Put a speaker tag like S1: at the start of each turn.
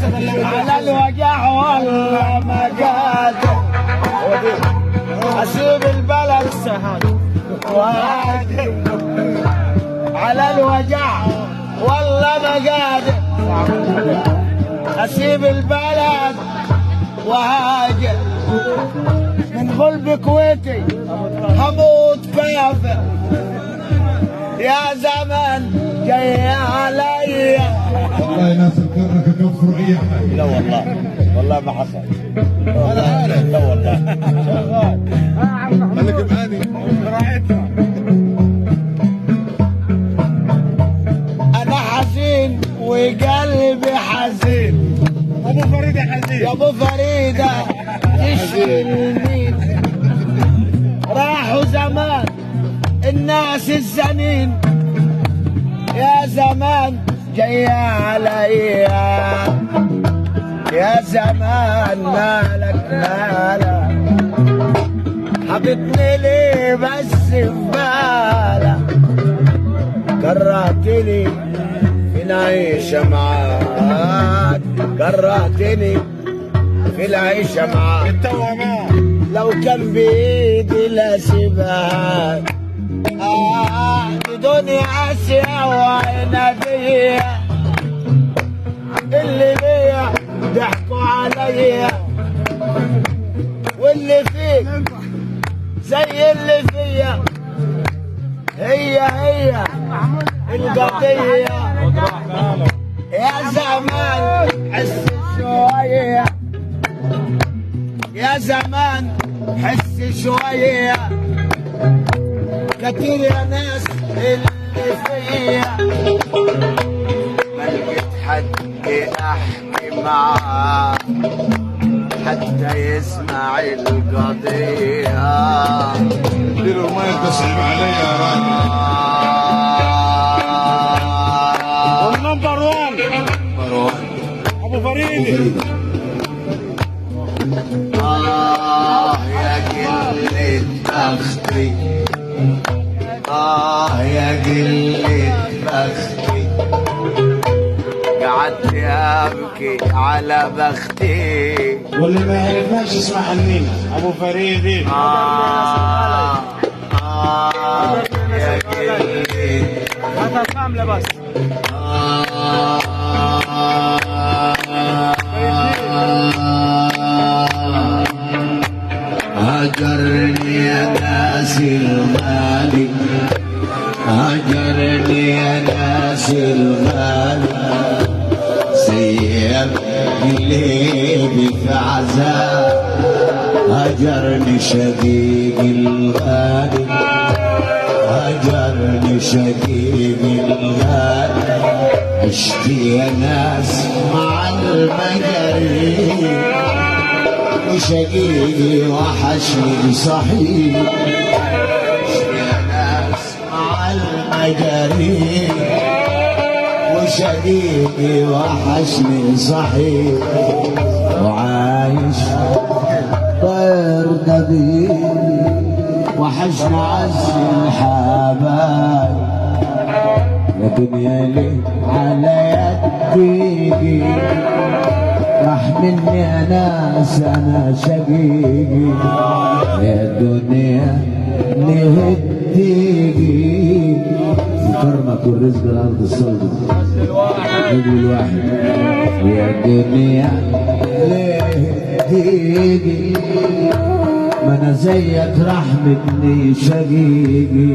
S1: على الوجع والله ما قادر اسيب البلد وهاجر. على الوجع والله ما قادر اسيب البلد وهاجر. من غلب كويتي هموت كافر يا زمن جاي عليا.
S2: والله ناس الكرة كفروا اي حاجه.
S1: لا والله ما حصل.
S2: انا عارف.
S1: لا والله شغال.
S2: خليك معاني.
S1: انا حزين وقلبي حزين.
S3: ابو فريده حزين.
S1: يا ابو فريده تشفي المين. راحوا زمان الناس الزنين يا زمان جاي عليا. يا زمان مالك حبتني ليه بس في بالك. كرهتني في العيشة معاك. كرهتني في العيشة معاك.
S3: التوامات
S1: لو كان بإيدي لاسيبها. دي دنيا آسيا وعنادية. اللي ليا ضحكوا عليا واللي فيك زي اللي فيا. هي القضية. يا زمان حس شوية. يا زمان حس شوية. كتير يا ناس اللي فيا ما لقيت حد احكي معاه حتى يسمع القضية.
S2: اديله المايه تصعب علي يا راجل.
S3: والنمبر 1 ابو فريده.
S1: يا قلة بختي. يا قلة بختي. قعدت ابكي على بختي.
S3: واللي ما يعرفناش اسمع عنينا ابو فريده.
S1: يا قلة
S3: هذا كامله بس.
S1: هجرني يا ناس الغالي. هجرني يا ناس الغالي. سيب قلبي في عذاب. هجرني شقيقي الغالي. هجرني شقيقي الغالي. عشت يا ناس مع المجارين وشقيقي وحشني صحيح. عشت يا ناس مع المجارين وشقيقي وحشني صحيح. وعايش طير نبيل وحشنا عز الحبايب. يا دنيا ليه على يديكي راح مني يا ناس انا شقيقي. يا دنيا ليه تيجي كرمك والرزق الارض الصلب الواحد. يا دنيا ليه تيجي ما انا زيك راح مني شقيقي.